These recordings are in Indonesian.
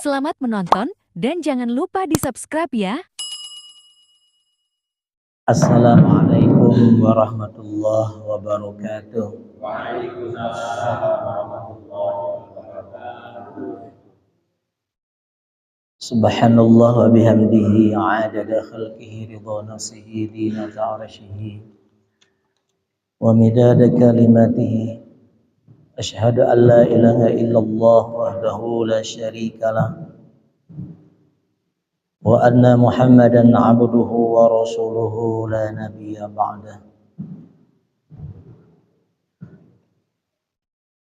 Selamat menonton dan jangan lupa di-subscribe ya. Assalamualaikum warahmatullahi wabarakatuh. Waalaikumsalam warahmatullahi wabarakatuh. Subhanallah wa bihamdihi adada khalqihi ridha nafsihi zinata arshihi wa midada kalimatihi. Asyhadu an la ilaha illallah wahdahu la syarika lah wa anna Muhammadan abduhu wa rasuluhu la nabiyya ba'dah.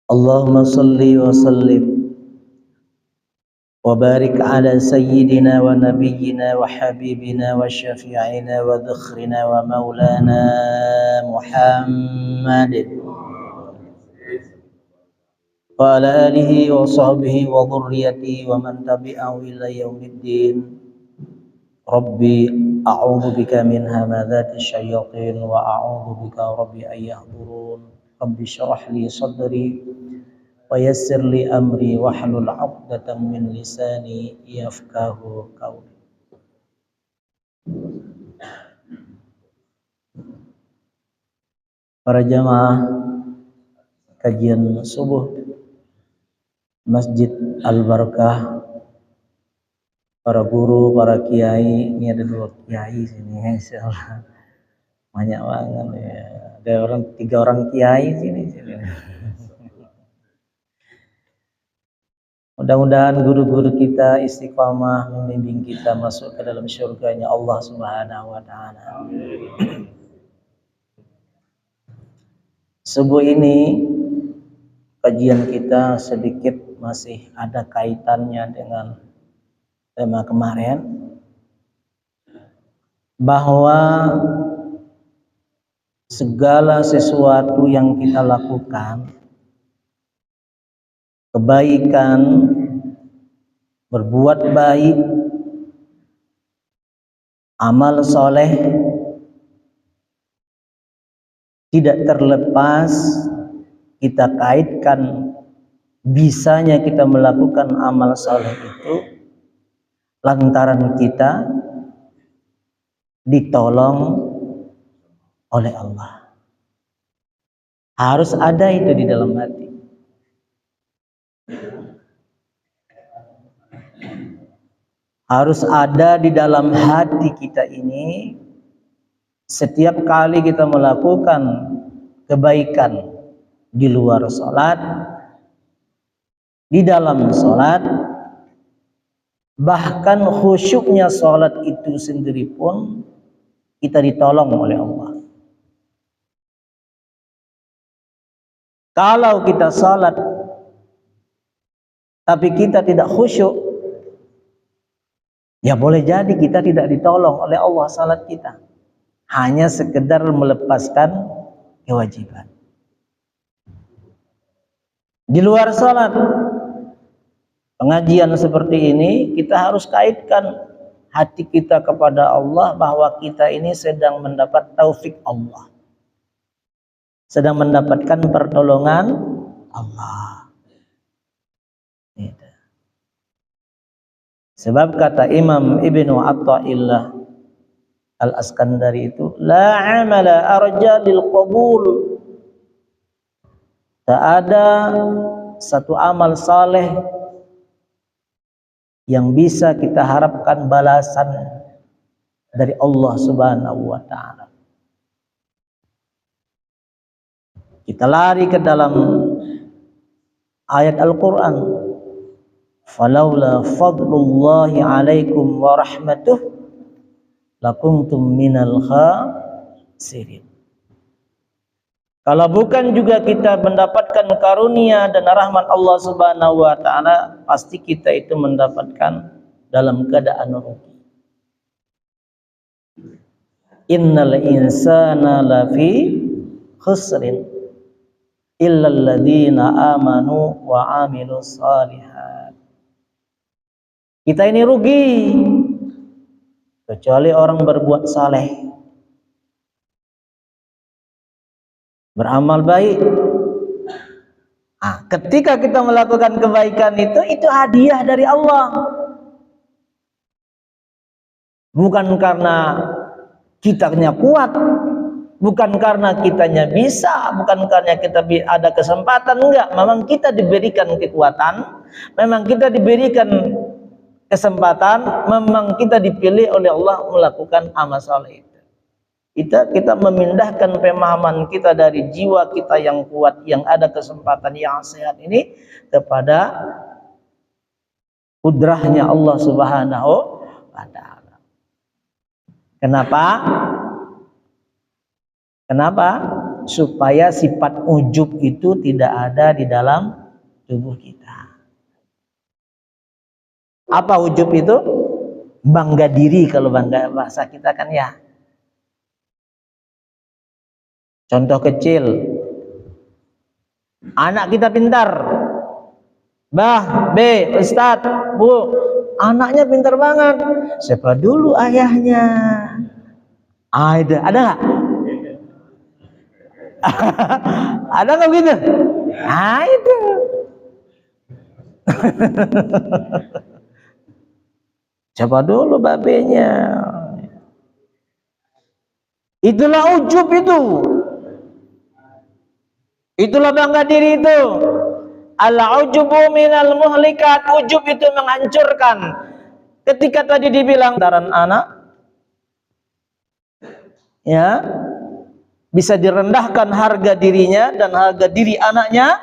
Allahumma salli wa sallim wa barik ala sayyidina wa nabiyyina wa habibina wa syafi'ina wa dhukhrina wa maulana Muhammadin wa ala alihi wa sahbihi wa dhurriyyatihi wa man tabi'ahu ila yaumiddin. Rabbi a'udzu bika min hamadzati syayatin wa a'udzu bika rabbi an yahdurun. Rabbi syrah li sadri wa yassir li amri wahlul 'uqdatam min lisani yafqahu qawli. Para jamaah kajian subuh Masjid Al-Barakah, para guru, para kiai, ini ada 2 kiai sini, insyaallah. Banyak banget ya. Ada 3 orang kiai sini. Mudah-mudahan guru-guru kita istiqamah membimbing kita masuk ke dalam syurganya Allah Subhanahu wa taala. Subuh ini kajian kita sedikit masih ada kaitannya dengan tema kemarin, bahwa segala sesuatu yang kita lakukan, kebaikan, berbuat baik, amal soleh, tidak terlepas kita kaitkan bisanya kita melakukan amal soleh itu lantaran kita ditolong oleh Allah. Harus ada itu di dalam hati. Harus ada di dalam hati kita ini. Setiap kali kita melakukan kebaikan di luar sholat, di dalam sholat, bahkan khusyuknya sholat itu sendiri pun kita ditolong oleh Allah. Kalau kita sholat tapi kita tidak khusyuk, ya boleh jadi kita tidak ditolong oleh Allah sholat kita. Hanya sekedar melepaskan kewajiban. Di luar sholat, pengajian seperti ini kita harus kaitkan hati kita kepada Allah, bahwa kita ini sedang mendapat taufik Allah, sedang mendapatkan pertolongan Allah. Sebab kata Imam Ibnu Athaillah Al-Askandari itu, la amala arja lil qabul. Tak ada satu amal saleh yang bisa kita harapkan balasan dari Allah Subhanahu wa taala. Kita lari ke dalam ayat Al-Qur'an, falaula fadlullahi alaikum wa rahmatuh lakuntum minal khasirin. Kalau bukan juga kita mendapatkan karunia dan rahmat Allah Subhanahu wa taala, pasti kita itu mendapatkan dalam keadaan rugi. Innal insana lafi khusrin illal ladzina amanu wa amilus shalihat. Kita ini rugi kecuali orang berbuat saleh. beramal baik. Ketika kita melakukan kebaikan itu hadiah dari Allah. Bukan karena kitanya kuat, bukan karena kitanya bisa, bukan karena kita ada kesempatan, enggak. Memang kita diberikan kekuatan, memang kita diberikan kesempatan, memang kita dipilih oleh Allah melakukan amal saleh itu. Kita memindahkan pemahaman kita dari jiwa kita yang kuat, yang ada kesempatan, yang sehat ini kepada kudrahnya Allah Subhanahu wa ta'ala. Kenapa? Supaya sifat ujub itu tidak ada di dalam tubuh kita. Apa ujub itu? Bangga diri, kalau bangga bahasa kita kan ya. Contoh kecil, anak kita pintar, Bah, B, Ustadz, Bu, anaknya pintar banget. Siapa dulu ayahnya? Ada nggak? Ada nggak begitu? Itu. Siapa dulu babenya? Itulah ujub itu. Itulah bangga diri itu. Al-ujubu minal muhlikat. Ujub itu menghancurkan. Ketika tadi dibilang daran anak, ya, bisa direndahkan harga dirinya dan harga diri anaknya,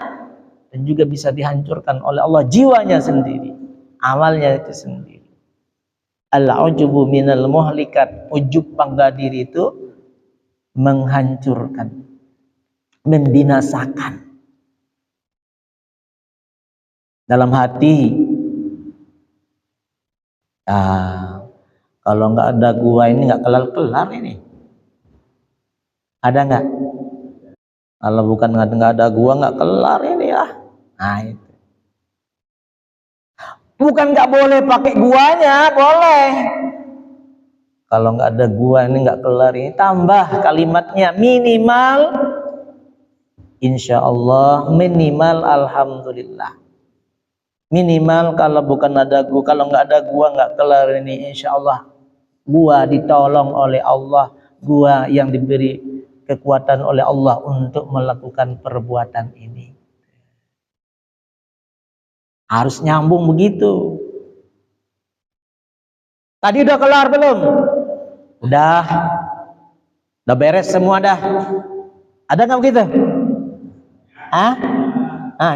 dan juga bisa dihancurkan oleh Allah jiwanya sendiri, amalnya itu sendiri. Al-ujubu minal muhlikat. Ujub bangga diri itu menghancurkan, membinasakan dalam hati. Kalau nggak ada gua ini nggak kelar-kelar ini. Ada nggak? Kalau bukan nggak ada gua nggak kelar ini ya. Itu. Bukan nggak boleh pakai guanya, boleh. Kalau nggak ada gua ini nggak kelar ini, tambah kalimatnya minimal insya Allah, minimal alhamdulillah. Minimal kalau bukan ada gua, kalau nggak ada gua nggak kelar ini, insya Allah gua ditolong oleh Allah, gua yang diberi kekuatan oleh Allah untuk melakukan perbuatan ini. Harus nyambung begitu. Tadi udah kelar belum? Udah beres semua dah. Ada nggak begitu?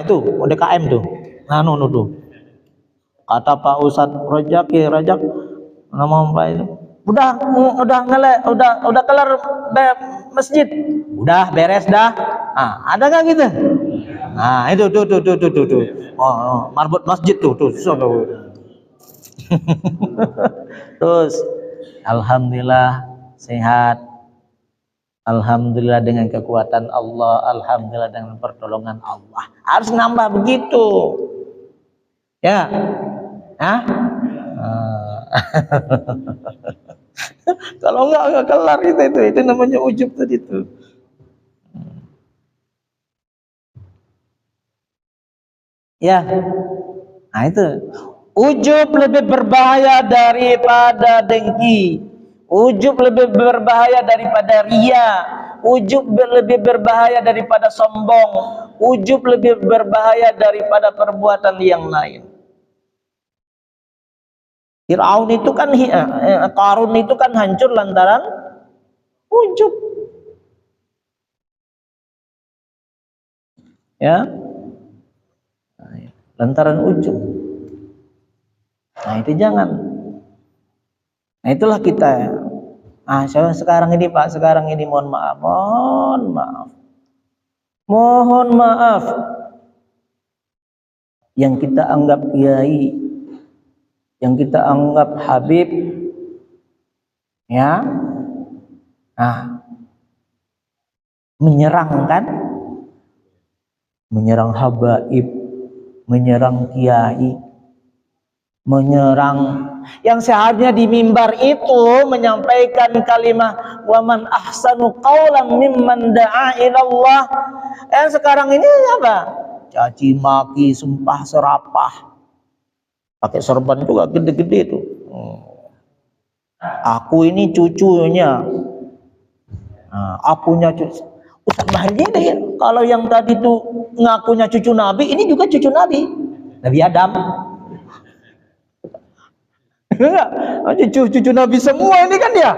Itu UDKM tuh. Tuh. Kata Pak Ustadz Rajak, nama Pak itu. Udah kelar masjid. Udah beres dah. Ada nggak gitu? Itu tuh. Marbot masjid tuh. Terus alhamdulillah sehat. Alhamdulillah dengan kekuatan Allah, alhamdulillah dengan pertolongan Allah. Harus nambah begitu. Ya. Kalau enggak kelar itu namanya ujub tadi itu. Ya. Itu. Ujub lebih berbahaya daripada dengki. Ujub lebih berbahaya daripada ria. Ujub lebih berbahaya daripada sombong. Ujub lebih berbahaya daripada perbuatan yang lain. Fir'aun itu kan, Qarun itu kan hancur lantaran ujub. Ya, lantaran ujub. Itu jangan. Itulah kita. Sekarang ini Pak, mohon maaf. Yang kita anggap kiai, yang kita anggap habib, ya, menyerang kan, menyerang habaib, menyerang kiai, menyerang. Yang seharusnya di mimbar itu menyampaikan kalimat wa man ahsanu qawlan mimman da'a ilallah. Sekarang ini apa? Caci maki, sumpah serapah. Pakai sorban juga gede-gede itu. Aku ini cucunya. Akunya cucu. Ustaz Bahri ini kalau yang tadi tuh ngakunya cucu Nabi, ini juga cucu Nabi. Nabi Adam. Cucu Nabi semua ini kan ya.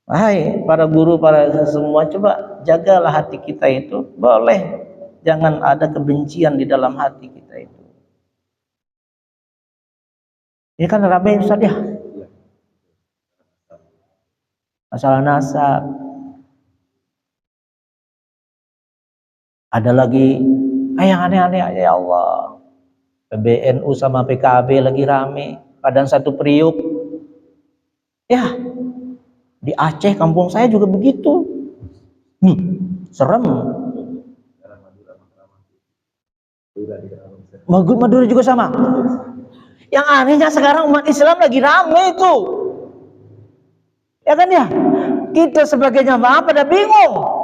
Hai para guru, para semua, coba jagalah hati kita itu. Boleh, jangan ada kebencian di dalam hati kita itu. Ini kan ramai Ustaz ya. Masalah nasab. Ada lagi yang aneh-aneh ya Allah. PBNU sama PKB lagi rame, kadang satu periuk. Ya, di Aceh kampung saya juga begitu. Serem. Madura juga sama. Yang anehnya sekarang umat Islam lagi rame itu. Ya kan ya? Kita sebagai jamaah pada bingung.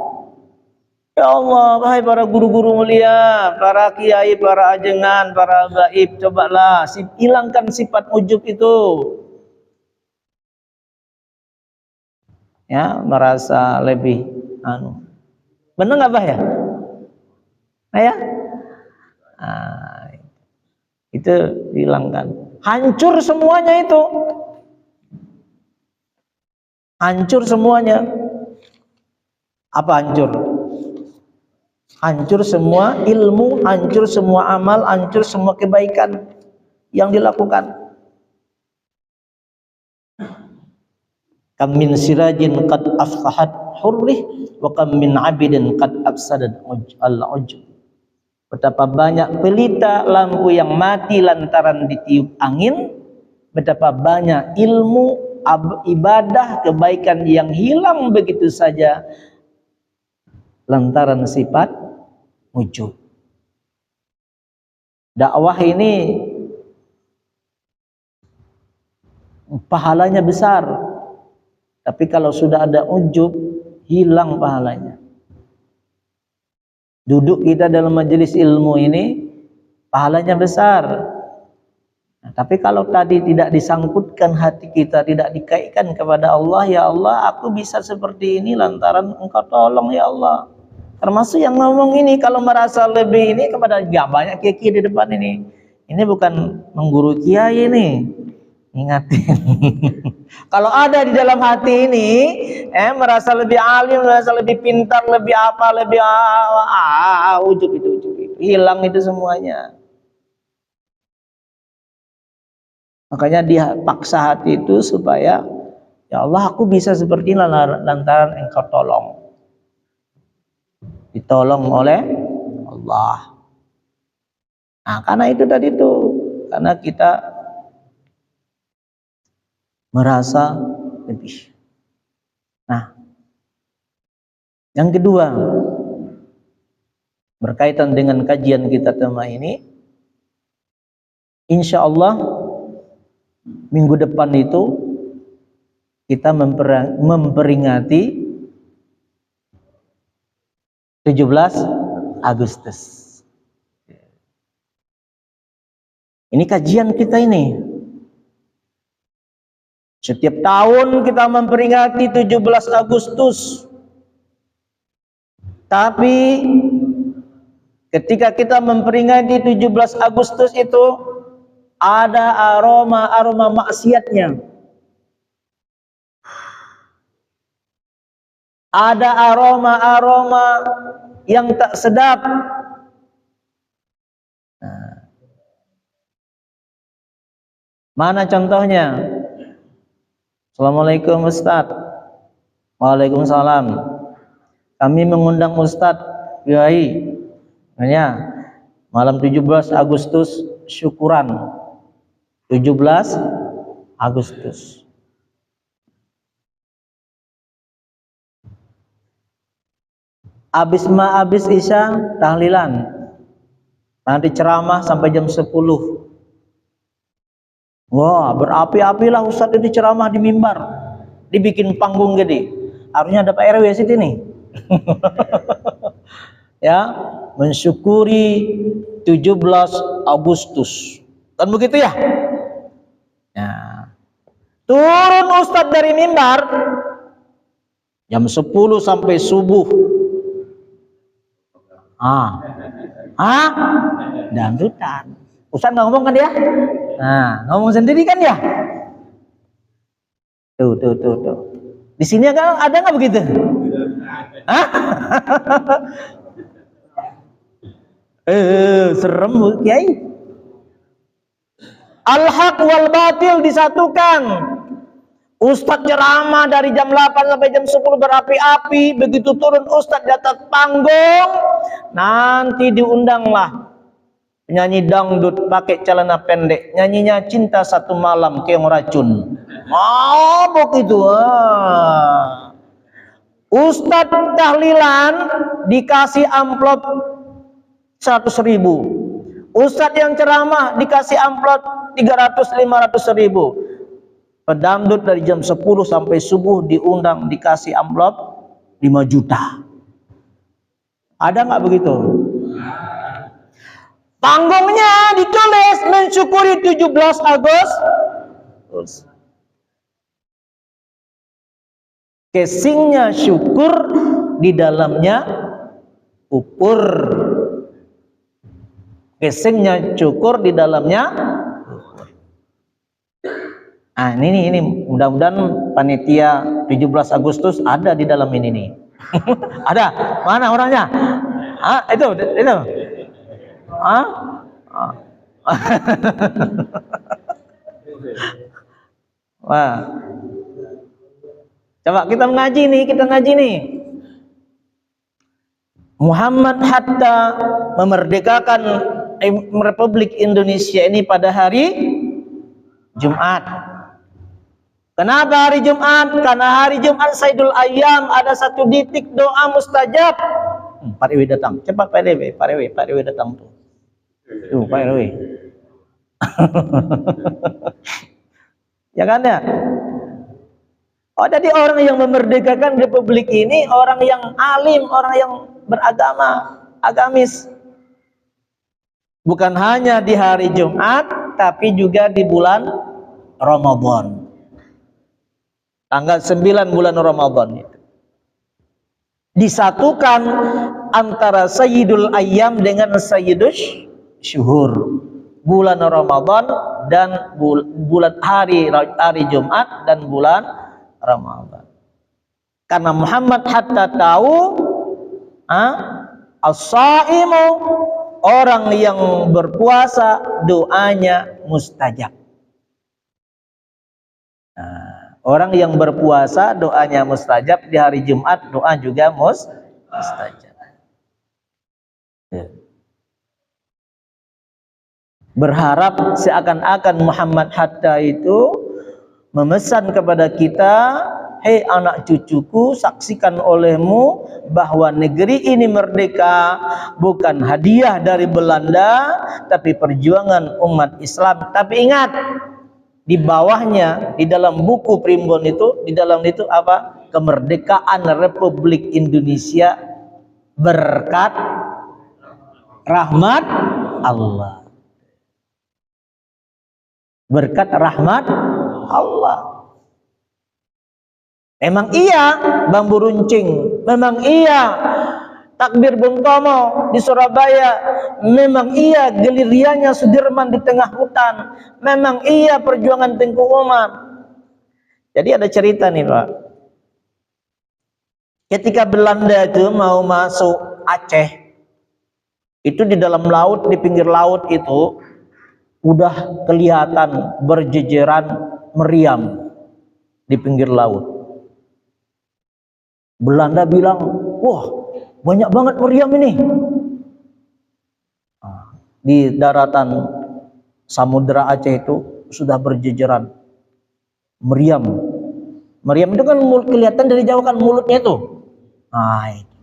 Ya Allah, wahai para guru-guru mulia, para kiai, para ajengan, para gaib, cobalah hilangkan sifat ujub itu. Ya, merasa lebih benar nggak Bah ya? Ya? Itu hilangkan. Hancur semuanya itu. Hancur semuanya. Apa hancur? Hancur semua ilmu, hancur semua amal, hancur semua kebaikan yang dilakukan. Kam min sirajin qad afsahat hurrih wa kam min abidin qad afsadat al-ujub. Betapa banyak pelita lampu yang mati lantaran ditiup angin, betapa banyak ilmu, ibadah, kebaikan yang hilang begitu saja lantaran sifat ujub. Dakwah ini pahalanya besar, tapi kalau sudah ada ujub, hilang pahalanya. Duduk kita dalam majelis ilmu ini pahalanya besar, tapi kalau tadi tidak disangkutkan hati kita, tidak dikaitkan kepada Allah, ya Allah, aku bisa seperti ini lantaran Engkau tolong ya Allah. Termasuk yang ngomong ini kalau merasa lebih ini kepada banyak kiai di depan ini. Ini bukan mengguru kiai ini. Ingatin. Kalau ada di dalam hati ini, merasa lebih alim, merasa lebih pintar, lebih apa, lebih ujub itu. Hilang itu semuanya. Makanya dia paksa hati itu supaya ya Allah, aku bisa seperti ini lantaran Engkau tolong. Ditolong oleh Allah. Nah, karena itu tadi tuh, karena kita merasa lebih. Nah, yang kedua, berkaitan dengan kajian kita tema ini, insya Allah minggu depan itu kita memperingati 17 Agustus. Ini kajian kita ini. Setiap tahun kita memperingati 17 Agustus. Tapi ketika kita memperingati 17 Agustus itu ada aroma maksiatnya. Ada aroma yang tak sedap. Mana contohnya? Assalamualaikum Ustaz. Waalaikumsalam. Kami mengundang Ustaz Yai. Malam 17 Agustus syukuran. 17 Agustus. Abis Isya tahlilan. Nanti ceramah sampai jam 10. Wah, berapi-apilah Ustadz itu ceramah di mimbar. Dibikin panggung gede. Harusnya ada Pak RW situ nih. Ya, mensyukuri 17 Agustus. Kan begitu ya? Ya. Turun Ustadz dari mimbar jam 10 sampai subuh. Dangdutan. Ustadz nggak ngomong kan dia? Nah, ngomong sendiri kan ya? Tuh. Di sini ada nggak begitu? Hah? Serem Bu Kiai. Al-haq wal batil disatukan. Ustadz ceramah dari jam 8 sampai jam 10 berapi-api. Begitu turun Ustadz di atas panggung, nanti diundanglah penyanyi dangdut pakai celana pendek, nyanyinya Cinta Satu Malam Keong Racun. Mabuk itu. Ustadz tahlilan dikasih amplop 100.000. Ustadz yang ceramah dikasih amplop 300-500.000. Pedangdut dari jam 10 sampai subuh diundang dikasih amplop 5 juta. Ada nggak begitu? Panggungnya ditulis mensyukuri 17 Agustus. Casingnya syukur, di dalamnya upur. Casingnya syukur, di dalamnya upur. Nah ini mudah-mudahan panitia 17 Agustus ada di dalam ini nih. Ada? Mana orangnya? Itu. Wah. Coba kita ngaji nih. Muhammad Hatta memerdekakan Republik Indonesia ini pada hari Jumat. Kenapa hari Jumat? Karena hari Jumat Sayyidul Ayyam, ada satu titik doa mustajab. Pak RW datang. Cepat Pak RW datang tuh. Tuh Pak RW. Ya kan ya? Oh, jadi orang yang memerdekakan Republik ini orang yang alim, orang yang beragama, agamis. Bukan hanya di hari Jumat, tapi juga di bulan Ramadan. Tanggal 9 bulan Ramadan itu. Disatukan antara Sayyidul Ayyam dengan Sayyidus Syuhur. Bulan Ramadan dan bulan hari Jumat dan bulan Ramadan. Karena Muhammad Hatta tahu as-saimu, orang yang berpuasa doanya mustajab. Orang yang berpuasa doanya mustajab, di hari Jumat doa juga mustajab. Berharap seakan-akan Muhammad Hatta itu memesan kepada kita, hei anak cucuku, saksikan olehmu bahwa negeri ini merdeka bukan hadiah dari Belanda, tapi perjuangan umat Islam. Tapi ingat, di bawahnya, di dalam buku primbon itu, di dalam itu apa? Kemerdekaan Republik Indonesia berkat rahmat Allah. Berkat rahmat Allah. Memang iya bambu runcing, memang iya takbir Bung Tomo di Surabaya, memang iya geliriannya Sudirman di tengah hutan, memang iya perjuangan Tengku Umar. Jadi ada cerita nih Pak, ketika Belanda itu mau masuk Aceh, itu di dalam laut, di pinggir laut itu udah kelihatan berjejeran meriam di pinggir laut. Belanda bilang, wah banyak banget meriam ini. Di daratan Samudra Aceh itu sudah berjejeran meriam. Meriam itu kan kelihatan dari jauh kan mulutnya itu. Nah, itu.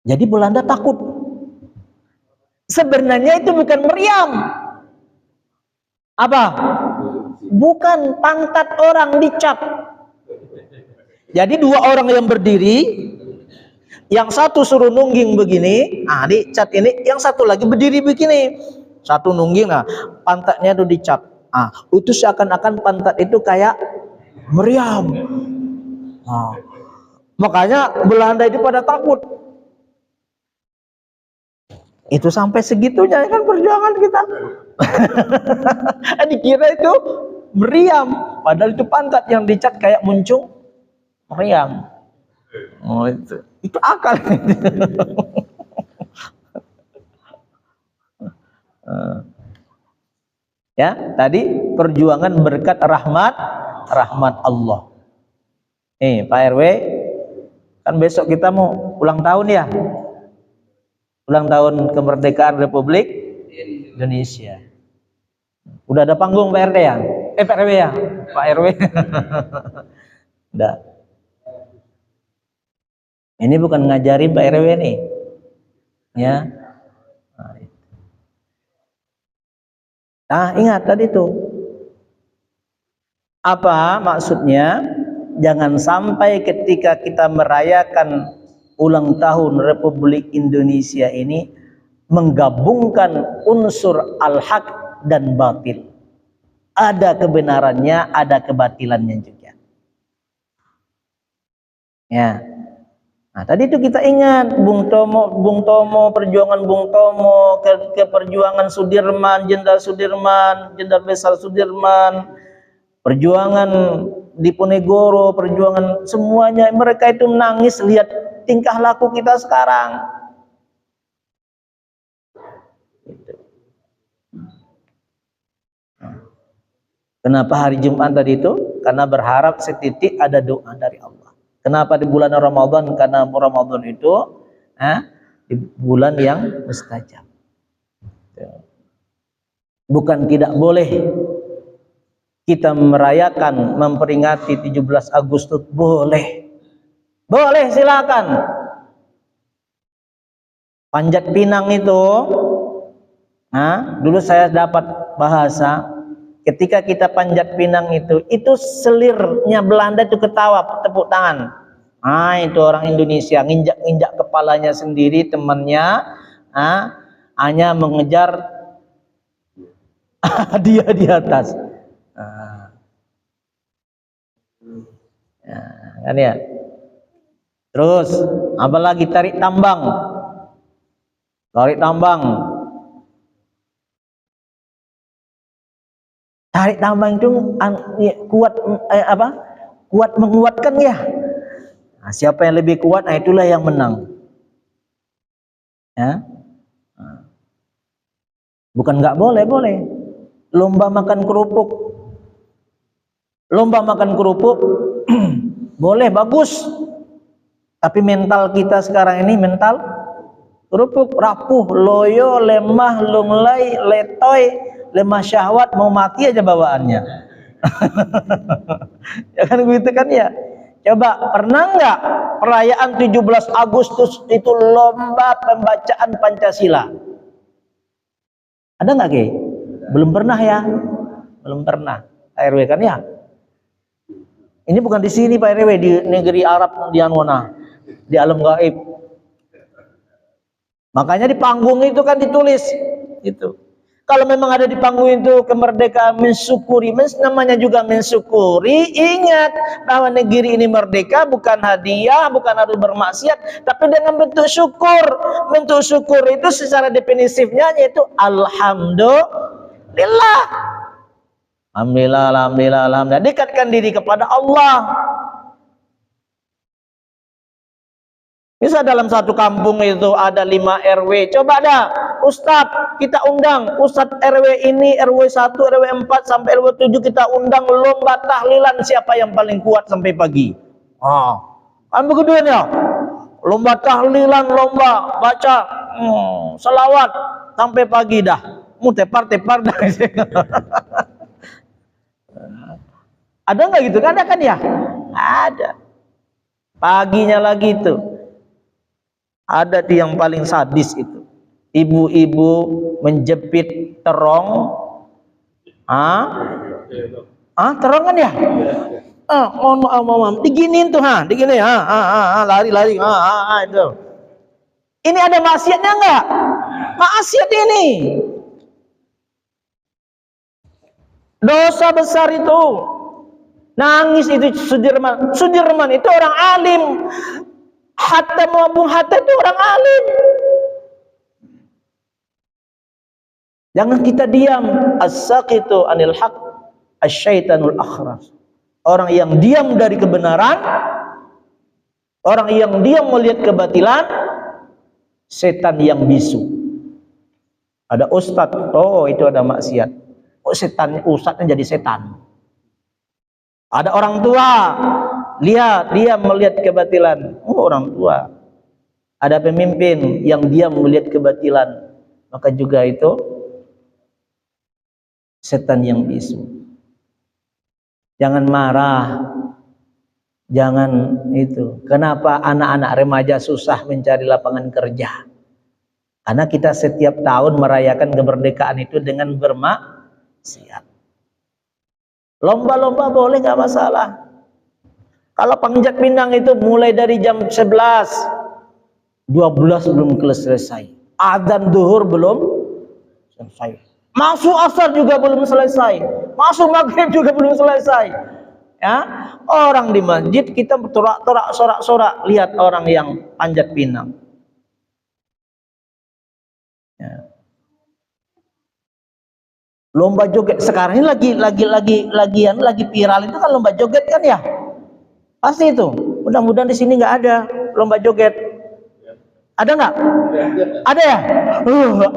Jadi Belanda takut. Sebenarnya itu bukan meriam. Apa? Bukan pantat orang dicat. Jadi dua orang yang berdiri, yang satu suruh nungging begini, dicat ini, yang satu lagi berdiri begini. Satu nungging, pantatnya itu dicat. Itu seakan-akan pantat itu kayak meriam. Makanya Belanda itu pada takut. Itu sampai segitunya kan perjuangan kita. Dikira itu meriam, padahal itu pantat yang dicat kayak muncung meriam. Itu akal. Ya, tadi perjuangan berkat rahmat Allah. Nih Pak RW, kan besok kita mau ulang tahun ya, ulang tahun kemerdekaan Republik Indonesia. Udah ada panggung Pak RW ya? Pak RW ya? Pak RW. Udah. Ini bukan ngajarin Pak RW nih, ya. Ingat tadi tuh. Apa maksudnya? Jangan sampai ketika kita merayakan ulang tahun Republik Indonesia ini menggabungkan unsur al-haq dan batil. Ada kebenarannya, ada kebatilannya juga. Ya. Tadi itu kita ingat Bung Tomo, perjuangan Bung Tomo, ke perjuangan Sudirman, Jenderal Besar Sudirman, perjuangan Diponegoro, perjuangan semuanya, mereka itu nangis lihat tingkah laku kita sekarang. Kenapa hari Jumat tadi itu? Karena berharap setitik ada doa dari Allah. Kenapa di bulan Ramadan? Karena Ramadan itu di bulan yang mustajab. Bukan tidak boleh kita merayakan, memperingati 17 Agustus, boleh. Boleh, silakan. Panjat Pinang itu, dulu saya dapat bahasa, ketika kita panjat pinang itu selirnya Belanda itu ketawa, tepuk tangan. Itu orang Indonesia nginjak-nginjak kepalanya sendiri, temannya hanya mengejar dia di atas. Kan ya. Terus apalagi tarik tambang. Tarik tambang itu kuat kuat menguatkan ya. Siapa yang lebih kuat, itulah yang menang. Ya. Bukan nggak boleh. Lomba makan kerupuk boleh, bagus. Tapi mental kita sekarang ini mental kerupuk, rapuh, loyo, lemah, lunglai, letoy, lemah syahwat, mau mati aja bawaannya. Ya kan begitu kan ya. Coba pernah nggak perayaan 17 Agustus itu lomba pembacaan Pancasila? Ada nggak Ki? Belum pernah ya? Belum pernah. Pak RW kan ya? Ini bukan di sini Pak RW, di negeri Arab, di Anwana, di alam gaib. Makanya di panggung itu kan ditulis itu. Kalau memang ada di panggung itu kemerdekaan, mensyukuri, namanya juga mensyukuri. Ingat bahwa negeri ini merdeka bukan hadiah, bukan harus bermaksiat, tapi dengan bentuk syukur. Bentuk syukur itu secara definisifnya yaitu alhamdulillah. Alhamdulillah. Dekatkan diri kepada Allah. Bisa dalam satu kampung itu ada 5 RW. Coba dah, Ustadz kita undang. Ustadz RW ini, RW 1, RW 4 sampai RW 7 kita undang lomba tahlilan siapa yang paling kuat sampai pagi. Kan begituan ya. Lomba tahlilan, lomba baca selawat sampai pagi dah. Tepar-tepar dah. Ada nggak gitu? Ada kan ya? Ada. Paginya lagi itu. Ada yang paling sadis itu. ibu-ibu menjepit terong. Terong kan ya? Mohon maaf, diginiin tuh, digini, lari, itu. Ini ada maksiatnya enggak? Maksiat ini. Dosa besar itu. Nangis itu Sudirman. Sudirman itu orang alim. Bung Hatta itu orang alim. Jangan kita diam. As-saqitu anil haq asyaitanul akhras. Orang yang diam dari kebenaran, orang yang diam melihat kebatilan, setan yang bisu. Ada ustadz, itu ada maksiat. Ustadznya jadi setan. Ada orang tua, lihat dia melihat kebatilan. Orang tua. Ada pemimpin yang diam melihat kebatilan, maka juga itu setan yang bisu. Jangan marah, jangan itu. Kenapa anak-anak remaja susah mencari lapangan kerja? Karena kita setiap tahun merayakan kemerdekaan itu dengan bermaksiat. Lomba-lomba boleh, nggak masalah. Kalau panjat pinang itu mulai dari jam 11, 12 belum selesai. Adzan duhur belum selesai. Masuk asar juga belum selesai. Masuk maghrib juga belum selesai. Ya, orang di masjid kita torak-torak, sorak-sorak, lihat orang yang panjat pinang. Ya. Lomba joget sekarang ini lagi viral itu kan lomba joget kan ya? Pasti itu. Mudah-mudahan di sini nggak ada lomba joget. Ada nggak? Ada ya?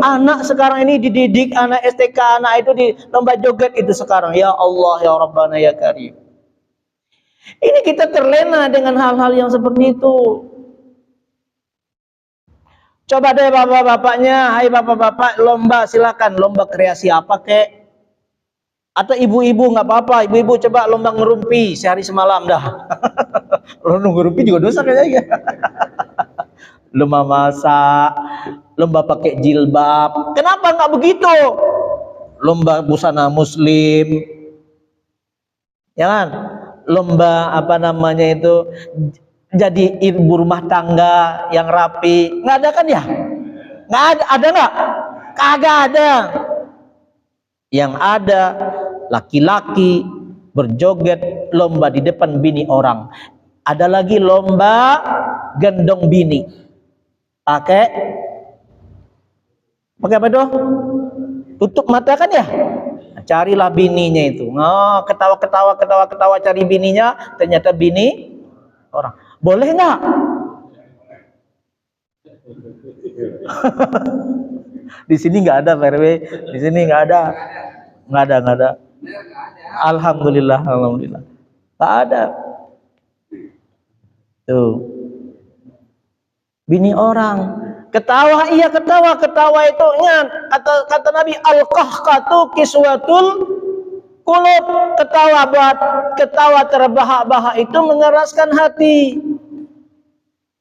Anak sekarang ini dididik, anak STK, anak itu di lomba joget itu sekarang. Ya Allah, ya Rabbana, ya Karim. Ini kita terlena dengan hal-hal yang seperti itu. Coba deh bapak-bapaknya, hai bapak-bapak, lomba silakan, lomba kreasi apa kek? Atau ibu-ibu nggak apa-apa, ibu-ibu coba lomba ngerumpi sehari semalam dah. Lomba ngerumpi juga dosa kayaknya. Lomba masak, lomba pakai jilbab. Kenapa nggak begitu? Lomba busana muslim, ya kan? Lomba apa namanya itu, jadi ibu rumah tangga yang rapi. Nggak ada kan ya? Nggak ada nggak? Kagak ada. Yang ada laki-laki berjoget lomba di depan bini orang. Ada lagi lomba gendong bini. Pakai apa dong? Tutup mata kan ya? Carilah bininya itu. Ketawa cari bininya, ternyata bini orang. Boleh nggak? Di sini nggak ada, Pak RW. Di sini nggak ada. Alhamdulillah. Nggak ada. Tuh. Bini orang ketawa, iya ketawa itu ingat kata Nabi, al-qahqatu kiswatul qulub. Ketawa terbahak-bahak itu mengeraskan hati.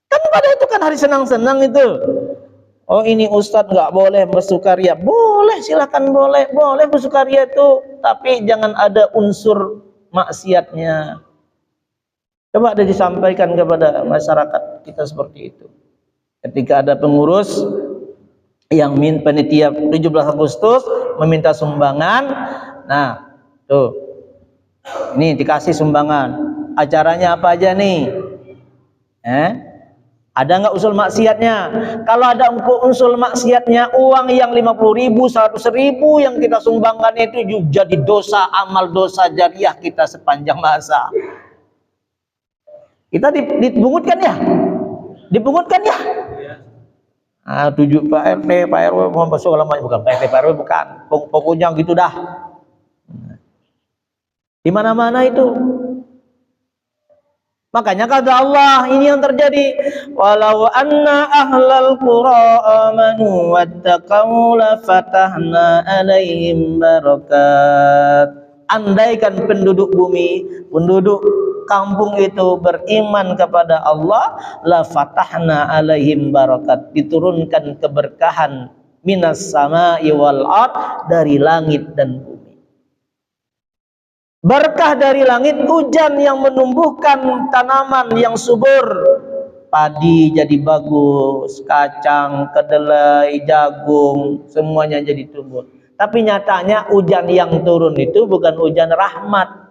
Kan pada itu kan hari senang-senang itu. Oh ini Ustadz nggak boleh bersukaria. Boleh, silakan boleh bersukaria itu, tapi jangan ada unsur maksiatnya. Coba ada disampaikan kepada masyarakat kita seperti itu. Ketika ada pengurus yang panitia 17 Agustus meminta sumbangan, nah tuh, ini dikasih sumbangan. Acaranya apa aja nih? Ada nggak unsur maksiatnya? Kalau ada unsur maksiatnya, uang yang 50.000, 100.000 yang kita sumbangkan itu jadi dosa, amal dosa jariah kita sepanjang masa. Kita dibungutkan ya? Dibungutkan ya? Tujuh Pak RT, Pak RW mau masuk lama, bukan Pak RT, Pak RW bukan. Pokoknya gitu dah. Di mana-mana itu. Makanya kata Allah, ini yang terjadi. Walau anna ahlal qura amanu wattaqau la fatahna alaihim barakat. Andaikan penduduk bumi, penduduk kampung itu beriman kepada Allah, la fatahna alaihim barakat, diturunkan keberkahan minas sama'i wal ard, dari langit dan bumi. Berkah dari langit, hujan yang menumbuhkan tanaman yang subur, padi jadi bagus, kacang, kedelai, jagung, semuanya jadi tumbuh. Tapi nyatanya hujan yang turun itu bukan hujan rahmat,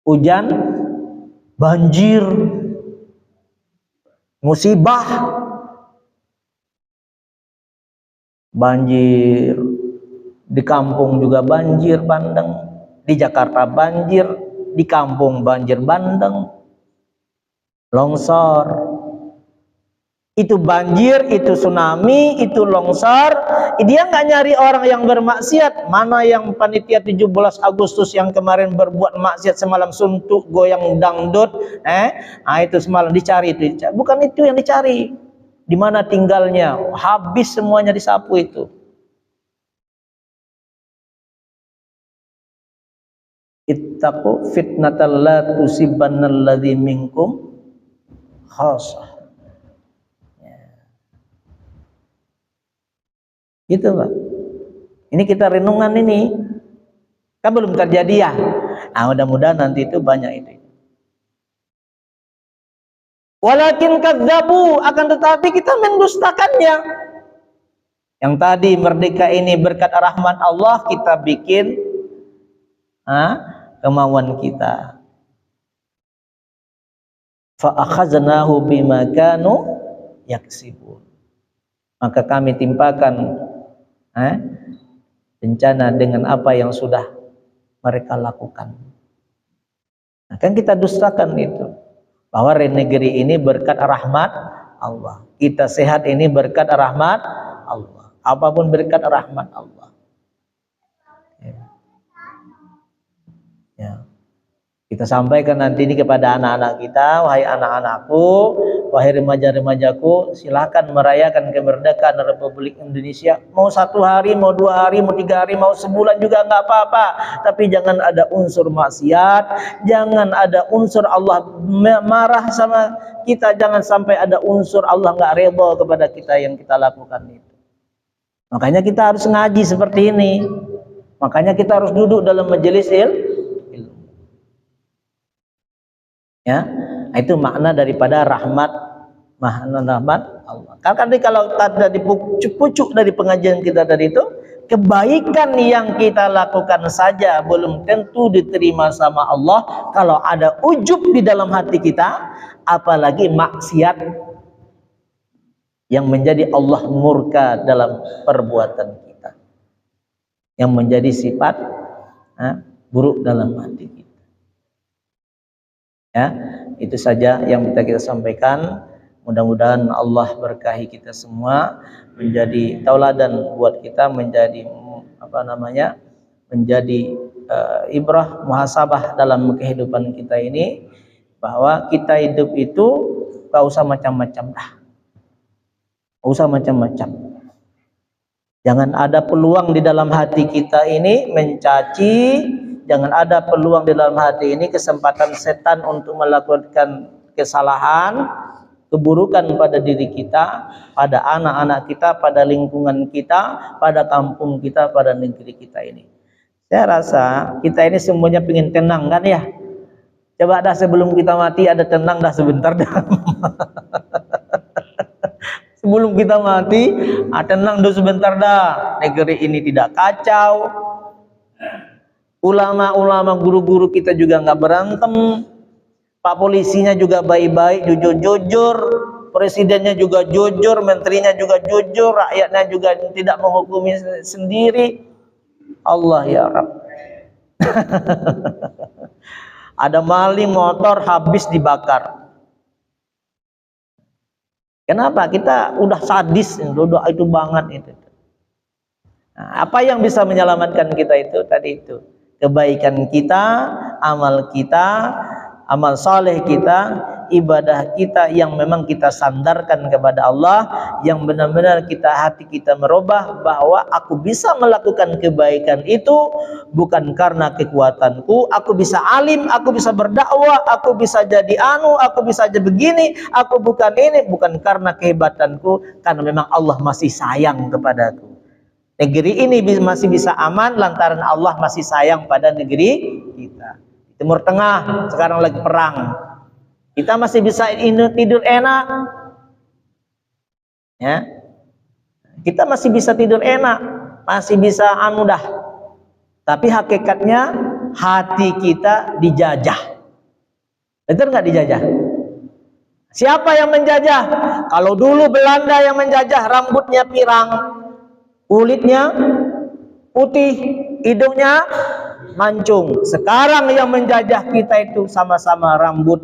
hujan banjir, musibah. Banjir di kampung juga banjir bandang, di Jakarta banjir, di kampung banjir bandang, longsor. Itu banjir, itu tsunami, itu longsor. Dia nggak nyari orang yang bermaksiat. Mana yang panitia 17 Agustus yang kemarin berbuat maksiat semalam, suntuk, goyang dangdut, itu semalam dicari itu. Bukan itu yang dicari. Di mana tinggalnya? Habis semuanya disapu itu. Ittaqu fitnatal la tusibannal ladzi minkum khassah. Gitu Pak. Ini kita renungan ini. Kan belum terjadi ya. Nah, mudah-mudahan nanti itu banyak itu. Walakin kadzabu, akan tetapi kita mendustakannya. Yang tadi merdeka ini berkat rahmat Allah, kita bikin kemauan kita. Fa akhaznahu bima kanu yaksibun. Maka kami timpakan bencana dengan apa yang sudah mereka lakukan. Nah, kan kita dustakan itu. Bahwa negeri ini berkat rahmat Allah. Kita sehat ini berkat rahmat Allah. Apapun berkat rahmat Allah. Ya. Kita sampaikan nanti ini kepada anak-anak kita, wahai anak-anakku, wahai remaja-remajaku, silakan merayakan kemerdekaan Republik Indonesia. Mau 1 hari, mau 2 hari, mau 3 hari, mau sebulan juga nggak apa-apa. Tapi jangan ada unsur maksiat, jangan ada unsur Allah marah sama kita, jangan sampai ada unsur Allah nggak redha kepada kita yang kita lakukan itu. Makanya kita harus ngaji seperti ini. Makanya kita harus duduk dalam majelis ilmu. Ya, itu makna daripada rahmat Allah. Karena kalau ada di pucuk dari pengajian kita tadi itu, kebaikan yang kita lakukan saja belum tentu diterima sama Allah. Kalau ada ujub di dalam hati kita, apalagi maksiat yang menjadi Allah murka dalam perbuatan kita, yang menjadi sifat buruk dalam hati kita. Ya, itu saja yang bisa kita sampaikan. Mudah-mudahan Allah berkahi kita semua, menjadi tauladan buat kita, menjadi menjadi ibrah muhasabah dalam kehidupan kita ini, bahwa kita hidup itu gak usah macam-macam dah. Gak usah macam-macam. Jangan ada peluang di dalam hati kita ini mencaci. Jangan ada peluang di dalam hati ini kesempatan setan untuk melakukan kesalahan, keburukan pada diri kita, pada anak-anak kita, pada lingkungan kita, pada kampung kita, pada negeri kita ini. Saya rasa kita ini semuanya pengen tenang kan ya. Coba dah sebelum kita mati ada tenang dah sebentar dah. Sebelum kita mati tenang dulu sebentar dah. Negeri ini tidak kacau. Ulama-ulama, guru-guru kita juga nggak berantem. Pak polisinya juga baik-baik, jujur-jujur. Presidennya juga jujur, menterinya juga jujur, rakyatnya juga tidak menghukumi sendiri. Allah ya Rabb. Ada maling motor habis dibakar. Kenapa? Kita udah sadis, udah itu banget itu. Nah, apa yang bisa menyelamatkan kita itu tadi itu? Kebaikan kita, amal kita, amal soleh kita, ibadah kita yang memang kita sandarkan kepada Allah, yang benar-benar hati kita merubah bahwa aku bisa melakukan kebaikan itu bukan karena kekuatanku, aku bisa alim, aku bisa berdakwah, aku bisa jadi aku bisa jadi begini, aku bukan ini, bukan karena kehebatanku, karena memang Allah masih sayang kepadaku. Negeri ini masih bisa aman lantaran Allah masih sayang pada negeri kita. Timur Tengah sekarang lagi perang, kita masih bisa tidur enak, ya. Kita masih bisa tidur enak, masih bisa dah. Tapi hakikatnya hati kita dijajah. Betul nggak dijajah? Siapa yang menjajah? Kalau dulu Belanda yang menjajah, rambutnya pirang, kulitnya putih, hidungnya mancung. Sekarang yang menjajah kita itu sama-sama rambut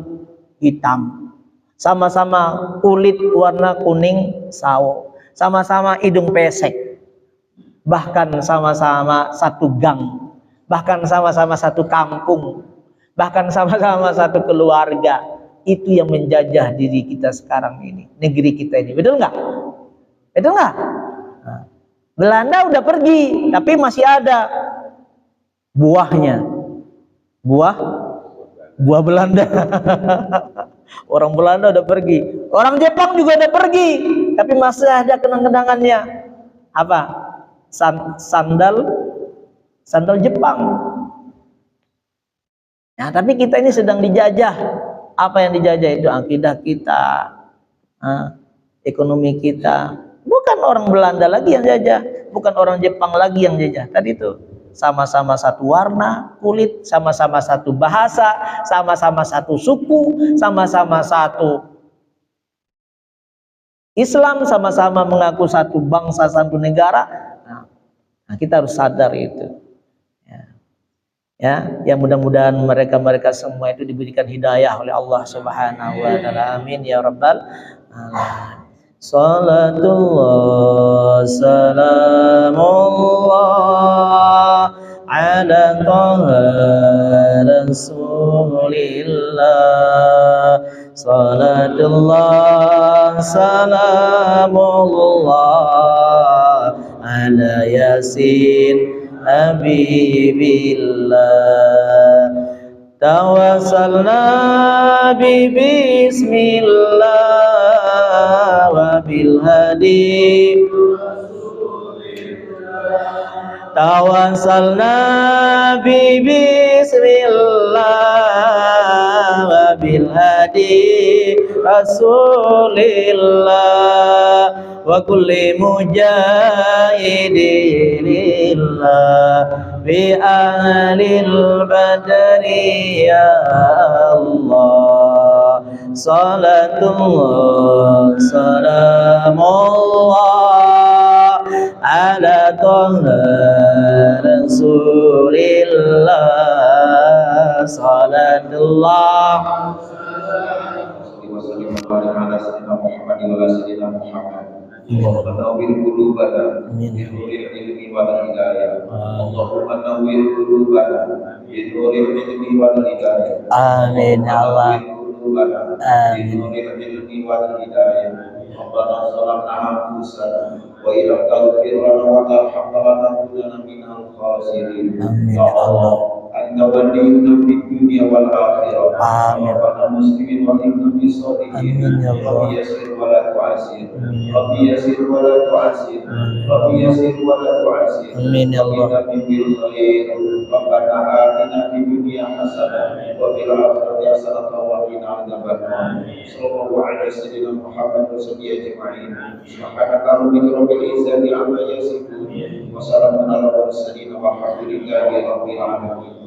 hitam, sama-sama kulit warna kuning sawo, sama-sama hidung pesek, bahkan sama-sama satu gang, bahkan sama-sama satu kampung, bahkan sama-sama satu keluarga. Itu yang menjajah diri kita sekarang ini, negeri kita ini. Betul nggak? Betul nggak? Nah, Belanda udah pergi, tapi masih ada buahnya, buah Belanda. Orang Belanda udah pergi, orang Jepang juga udah pergi, tapi masih ada kenang-kenangannya. Apa? Sandal Jepang. Nah, tapi kita ini sedang dijajah. Apa yang dijajah itu akidah kita, ekonomi kita. Bukan orang Belanda lagi yang jajah, bukan orang Jepang lagi yang jajah. Tadi itu sama-sama satu warna kulit, sama-sama satu bahasa, sama-sama satu suku, sama-sama satu Islam, sama-sama mengaku satu bangsa, satu negara. Nah, kita harus sadar itu. Ya, mudah-mudahan mereka semua itu diberikan hidayah oleh Allah Subhanahu wa taala. Amin ya rabbal alamin. Salatullah salamullah ala taha rasulillah. Salatullah salamullah ala yasin habibillah. Tawassalna bismillah wa bil hadi. Tawassalna bismillah wa bil hadi rasulillah wa kulli mujahidillah bi ahlil badri ya Allah. Salatullah salamullah ala taha rasulillah. Salatullah amin Allah. Anta waliyuna fid dunya wal akhirah. Amin. Rabbana muslimin wa inna fi salihin. Rabbi yassir wa la tu'assir. Rabbi yassir wa la tu'assir. Rabbi yassir wa la tu'assir. Amin ya Allah. Rabbana atina fid dunya hasanah wa fil akhirati hasanah wa qina adzabannar. Sallallahu alaihi wasallam Muhammad wa sahbihi ajma'in. Subhanaka rabbil izzati amma yasifun wa salamun alal mursalin walhamdulillahi rabbil alamin.